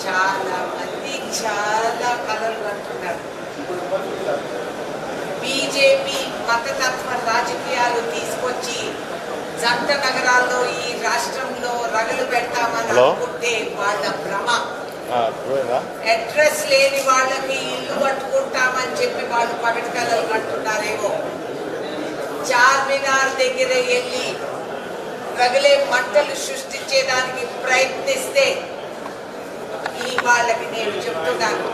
చాలా మంది చాలా కలలు అంటున్నారు. బీజేపీ మతతత్వ రాజకీయాలు తీసుకొచ్చి జంట నగరాల్లో ఈ రాష్ట్రంలో రగలు పెడతామని అనుకుంటే వాళ్ళ భ్రమ. అడ్రస్ లేని వాళ్ళకి ఇల్లు కట్టుకుంటామని చెప్పి వాళ్ళు పగటి కలలు కంటున్నారేమో. చార్మినార్ దగ్గర వెళ్ళి రగిలే మంటలు సృష్టించేదానికి ప్రయత్నిస్తే ఈ వాళ్ళకి నేను చెప్తున్నాను,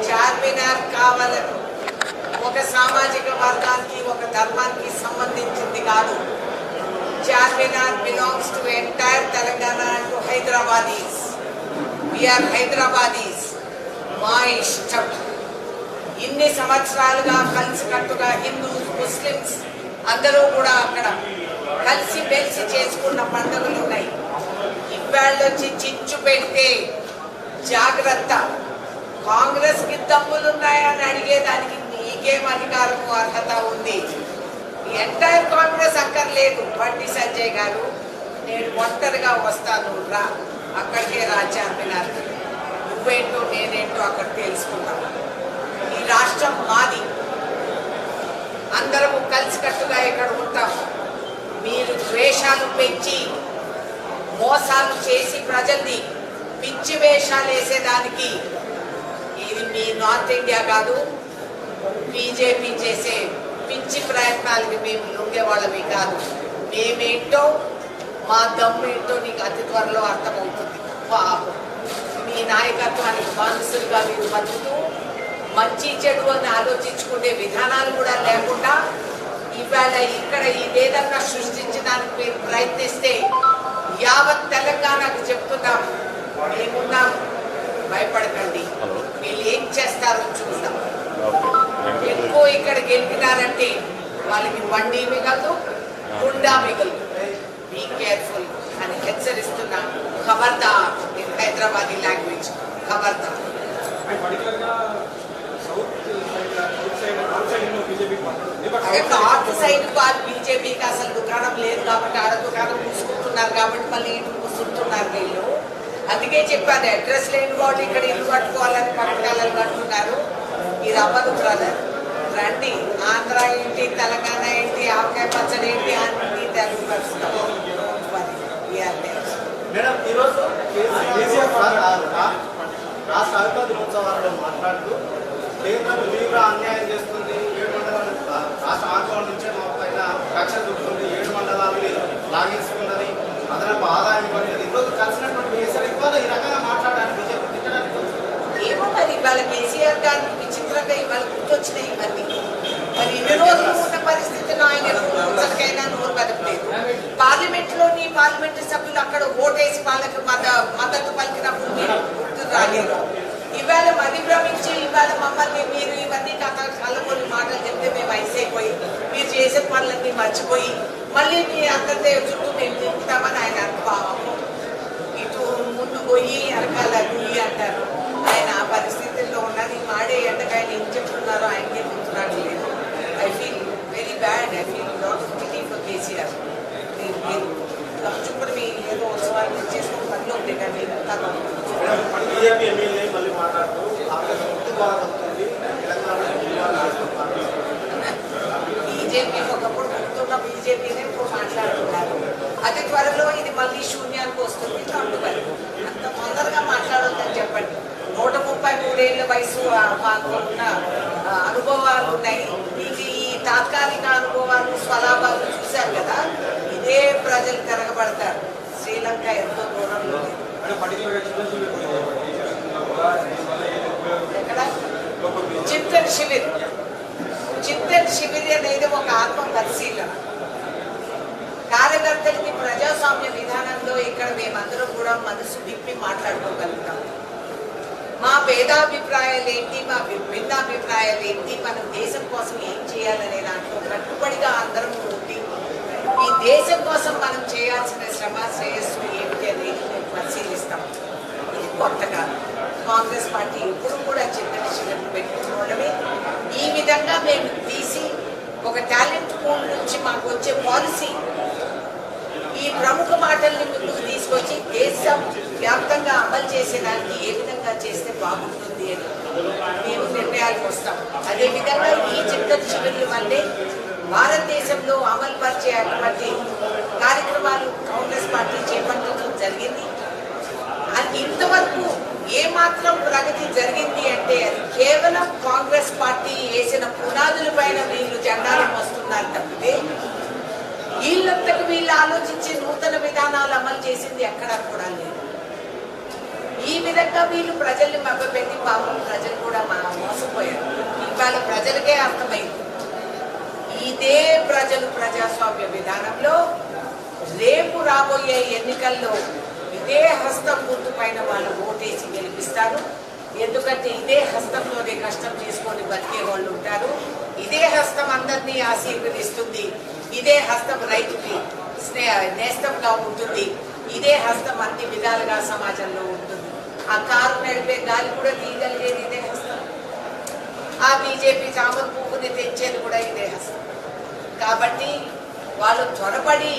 చార్మినార్ కావాలని ఒక సామాజిక వర్గానికి ఒక ధర్మానికి సంబంధించింది కాదు. Charminar belongs to entire Telangana and to Hyderabadis. We are Hyderabadis. మా ఇష్టం. ఇన్ని సంవత్సరాలుగా కలిసికట్టుగా హిందూస్ ముస్లిమ్స్ అందరూ కూడా అక్కడ కలిసి మెలిసి చేసుకున్న పండుగలు ఉన్నాయి. ఇవాళ్ళొచ్చి చిచ్చు పెడితే జాగ్రత్త. కాంగ్రెస్ కి దమ్ములున్నాయని అడిగేదానికి నీకేం అధికారము అర్హత ఉంది? ఎంటైర్ కాంగ్రెస్ అక్కర్లేదు. బండి సంజయ్ గారు నేను ఒంటరిగా వస్తాను, రా అక్కడికే రా చార్మినార్. నువ్వేంటో నేనేంటో అక్కడ తెలుసుకున్నాను. ఈ రాష్ట్రం మాది. అందరము కలిసికట్టుగా ఇక్కడ ఉంటాము. మీరు ద్వేషాలు పెంచి మోసాలు చేసి ప్రజల్ని పిచ్చి వేషాలు వేసేదానికి ఇది మీ నార్త్ ఇండియా కాదు. బీజేపీ చేసే పిచ్చి ప్రయత్నాలకి మేము లొంగేవాళ్ళవి కాదు. మేమేంటో మా దమ్మేంటో నీకు అతి త్వరలో అర్థమవుతుంది. పాపం మీ నాయకత్వానికి బానిసలుగా మీరు బతుకుతూ మంచి చెడు అని ఆలోచించుకునే విధానాలు కూడా లేకుండా ఇవాళ ఇక్కడ ఇదేదన్నా సృష్టించడానికి మీరు ప్రయత్నిస్తే యావత్ తెలంగాణకు చెప్తున్నాం, మేమున్నాం, భయపడకండి. వీళ్ళు ఏం చేస్తారో చూద్దాం. ఎక్కువ ఇక్కడ గెలిపినారంటే వాళ్ళకి బండి మిగలదు, గుండా మిగలదు. బీ కేర్ఫుల్ అని హెచ్చరిస్తున్నా. ఖబర్దార్ ఇన్ హైదరాబాదీ లాంగ్వేజ్, ఖబర్దార్. నార్త్ సైడ్ వాళ్ళు బీజేపీకి అసలు దుకాణం లేదు కాబట్టి ఆడ దుకాణం మూసుకుంటున్నారు కాబట్టి మళ్ళీ ఇటు కూర్చుంటున్నారు వీళ్ళు. అందుకే చెప్పాను, అడ్రస్ లేని వాళ్ళు ఇక్కడ ఇల్లు కట్టుకోవాలని పట్టకాలను కట్టుకున్నారు. ఇది అవ్వదు బ్రదర్. రండి, ఆంధ్ర ఏంటి, తెలంగాణ ఏంటి, ఆవకాయ పచ్చడి ఏంటి, అన్ని తెలుగు కలుస్తాం. మేడం, ఈరోజు రాష్ట్ర అధికార దినోత్సవాలలో మాట్లాడుతూ కేంద్రం తీవ్ర అన్యాయం చేస్తుంది, 7 మండలాలు రాష్ట్ర ఆందోళన నుంచే మా పైన కక్ష చూపుతుంది, 7 మండలాలని లాగేసుకున్నది, అదనపు ఆదాయం ఇవ్వలేదు. ఈరోజు కలిసినటువంటి కేసీఆర్ ఇవాళ ఈ రకంగా మాట్లాడడానికి బీజేపీ తిట్టడానికి ఏమో మరి ఇవాళ కేసీఆర్ గారికి విచిత్రంగా ఇవాళ గుర్తొచ్చినాయి ఇవన్నీ. మరి ఇన్ని రోజులు ఉన్న పరిస్థితిలో ఆయన ఎప్పుడైనా నోరు కదపలేదు. పార్లమెంట్లోని పార్లమెంటు సభ్యులు అక్కడ ఓటేసి వాళ్ళకి మద్దతు పలికినప్పుడు మీరు గుర్తు రాలేదు. ఇవాళ మది భ్రమించి ఇవాళ మమ్మల్ని మీరు ఇవన్నీ కళ్ళకొని మాటలు చెప్తే మేము అయిపోయి మీరు చేసే పనులన్నీ మర్చిపోయి మళ్ళీ మీ అందరి చుట్టూ మేము తిప్పుతామని ఆయన అనుభవం. ఇటు ముందు పోయి వెనకాల గుయ్యి అంటారు. ఆయన ఆ పరిస్థితుల్లో ఉన్నది. మాడే ఎండకాయలు ఏం చెప్తున్నారో ఆయనకే గుర్తురాడు లేదు. I feel very bad. I feel lot of pity for KCR. మీరు చుట్టూ మీ ఏదో ఉత్సవాలు చేసుకుని పనిలో ఉంటే కానీ బీజేపీ ఒకప్పుడు గుర్తున్న బీజేపీనే ఇప్పుడు మాట్లాడుతున్నారు. అతి త్వరలో ఇది మళ్ళీ శూన్యానికి వస్తుంది. అంటున్నారు అంత తొందరగా మాట్లాడొద్దని చెప్పండి. 133 ఏళ్ల వయసు మాకు ఉన్న అనుభవాలు ఉన్నాయి. ఇది ఈ తాత్కాలిక అనుభవాలు స్వలాభాలు చూశారు కదా. ఇదే ప్రజలు తిరగబడతారు. శ్రీలంక ఎంతో దూరంలో ఎక్కడ చింతన్ శిబిర్. చింతన్ శిబిర్ అనేది ఒక ఆత్మ పరిశీలన. కార్యకర్తలకి ప్రజాస్వామ్య విధానంలో ఇక్కడ మేమందరం కూడా మనసు విప్పి మాట్లాడుకోగలుగుతాం. మా భేదాభిప్రాయాలు ఏంటి, మా భిన్నాభిప్రాయాలు ఏంటి, మనం దేశం కోసం ఏం చేయాలనే దాంట్లో కట్టుబడిగా అందరం ఉండి ఈ దేశం కోసం మనం చేయాల్సిన శ్రమ శ్రేయస్సు ఏమిటి అనేది మేము పరిశీలిస్తాం. ఇది కొత్తగా కాంగ్రెస్ పార్టీ ఎప్పుడు కూడా చింతన శిబిరం పెట్టుకోవడమే. ఈ విధంగా మేము తీసి ఒక టాలెంట్ పూల్ నుంచి మాకు వచ్చే పాలసీ ఈ ప్రముఖ మాటల్ని ముందుకు తీసుకొచ్చి దేశం వ్యాప్తంగా అమలు చేసేదానికి ఏ విధంగా చేస్తే బాగుంటుంది అని మేము నిర్ణయాలకు వస్తాం. అదేవిధంగా ఈ చిత్తడి శిబిర్ల వల్లే భారతదేశంలో అమలు పరిచే అటువంటి కార్యక్రమాలు కాంగ్రెస్ పార్టీ చేపట్టడం జరిగింది. అది ఇంతవరకు ఏమాత్రం ప్రగతి జరిగింది అంటే అది కేవలం కాంగ్రెస్ పార్టీ వేసిన పునాదుల పైన వీళ్ళు జెండాలు మోస్తున్నారు తప్పితే వీళ్ళంతకు వీళ్ళు ఆలోచించి నూతన విధానాలు అమలు చేసింది ఎక్కడా కూడా లేదు. ఈ విధంగా వీళ్ళు ప్రజల్ని మభ్యపెట్టి పాపం ప్రజలు కూడా మోసపోయారు. ఇవాళ ప్రజలకే అర్థమైంది ఇదే ప్రజలు ప్రజాస్వామ్య విధానంలో రేపు రాబోయే ఎన్నికల్లో ఇదే హస్తం గుర్తు పైన వాళ్ళు ఓటేసి గెలిపిస్తారు. ఎందుకంటే ఇదే హస్తంలోనే కష్టం చేసుకొని బతికే వాళ్ళు ఉంటారు. ఇదే హస్తం అందరినీ ఆశీర్వదిస్తుంది. ఇదే హస్తం రైతుకి నేస్తంగా ఉంటుంది. ఇదే హస్తం అన్ని విధాలుగా సమాజంలో ఉంటుంది. ఆ కారు నడిపే గాలి కూడా తీయగలిగేది ఇదే హస్తం. ఆ బీజేపీ చామర పువ్వుని తెచ్చేది కూడా ఇదే హస్తం. కాబట్టి వాళ్ళు త్వరపడి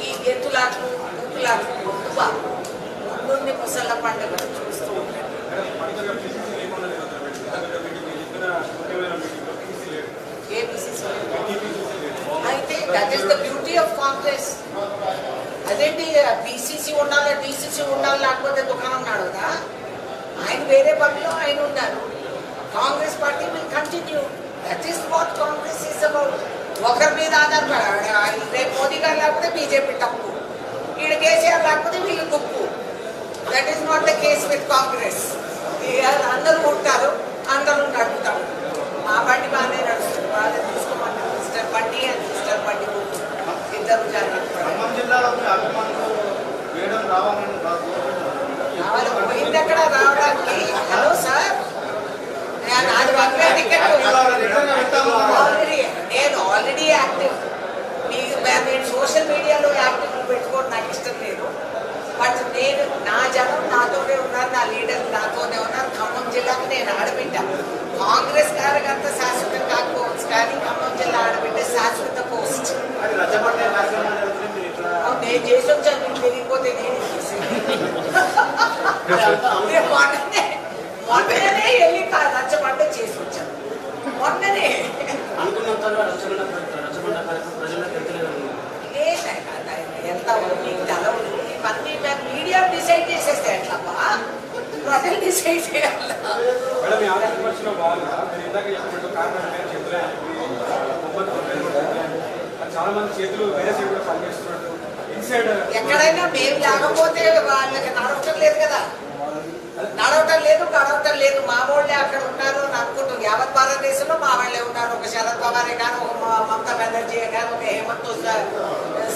ఈ గెంతులాట్లు ఊపులాట్లు ముందుండి ముసళ్ళ పండుగను చూస్తూ ఉంటారు. అయితే that is the beauty of Congress. అదేంటి బీసీసీ ఉండాలి డీసీసీ ఉండాలి లేకపోతే దుకాణం నడవదా? ఆయన వేరే పనిలో ఆయన ఉన్నారు. Congress party will continue. That is what Congress is about. ఒకరి మీద ఆధారపడాలి. రేపు మోదీ గారు లేకపోతే బీజేపీ తప్పు, ఈడ కేసీఆర్ లేకపోతే వీళ్ళు తప్పు. That is not the case with Congress. అందరూ ఉంటారు, అందరూ నడుపుతారు. మా బండి బాగానే నడుస్తుంది. బాగా తీసుకోమన్నారు మిస్టర్ బండి అండ్ మిస్టర్ బండి ఇద్దరు రావాలి. పోయింది అక్కడ రావడానికి. హలో సార్, నాది వన్వే టికెట్. నేను ఆల్రెడీ యాక్టివ్. నేను సోషల్ మీడియాలో యాక్టివ్ పెట్టుకోవడం నాకు ఇష్టం లేదు. బట్ నేను నా జనం నాతోనే ఉన్నారు, నా లీడర్లు నాతోనే ఉన్నారు. ఖమ్మం జిల్లాకి నేను ఆడబిడ్డ. కాంగ్రెస్ కార్యకర్త శాశ్వతం కాకపోవచ్చు, కానీ ఖమ్మం జిల్లా ఆడబిడ్డ శాశ్వత పోస్ట్. నేను చేసి వచ్చాను, మీకు తెలియకపోతే నేను మొన్ననే వెళ్ళి రచ్చబండ చేసి వచ్చాను. మొన్ననే ఎంత మీకు తెలవదు. ఇవన్నీ మీడియా డిసైడ్ చేసేస్తే ఎట్లమ్మా? ప్రజలు డిసైడ్ చేయాలి. చాలా మంది చేతులు వేరే సైడ్ కూడా పనిచేస్తున్నట్టు ఎక్కడైనా మేము లేకపోతే వాళ్ళకి నడవటం లేదు కదా. నడవటం లేదు, గడవటం లేదు. మా వాళ్ళే అక్కడ ఉన్నారు అనుకుంటాం. యావత్ భారతదేశంలో మా వాళ్ళే ఉన్నారు. ఒక శరద్ పవారే కానీ, ఒక మమతా బెనర్జీ కానీ, ఒక హేమంత్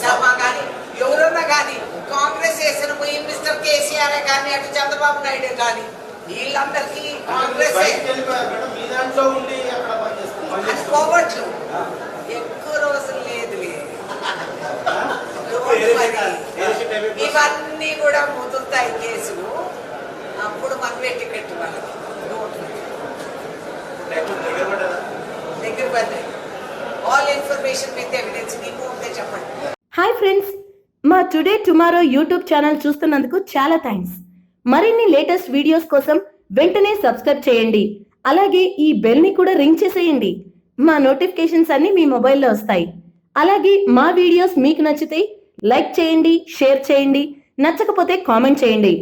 శర్మ కానీ, ఎవరన్నా కానీ, కాంగ్రెస్ వేసిన పోయి మిస్టర్ కేసీఆర్ కానీ, అటు చంద్రబాబు నాయుడు కానీ, వీళ్ళందరికీ కాంగ్రెస్ పోవట్లు ఎక్కువ రోజులు లేదు. ఇవన్నీ కూడా ముదురుతాయి కేసులు. అప్పుడు మనమే టికెట్ వాళ్ళకి దగ్గర పడ్డాయి. All information with evidence. మీకు ఉంటే చెప్పండి. హాయ్ ఫ్రెండ్స్, మా టుడే టుమారో యూట్యూబ్ ఛానల్ చూస్తున్నందుకు చాలా థ్యాంక్స్. మరిన్ని లేటెస్ట్ వీడియోస్ కోసం వెంటనే సబ్స్క్రైబ్ చేయండి. అలాగే ఈ బెల్ ని కూడా రింగ్ చేసేయండి. మా నోటిఫికేషన్స్ అన్ని మీ మొబైల్లో వస్తాయి. అలాగే మా వీడియోస్ మీకు నచ్చితే లైక్ చేయండి, షేర్ చేయండి, నచ్చకపోతే కామెంట్ చేయండి.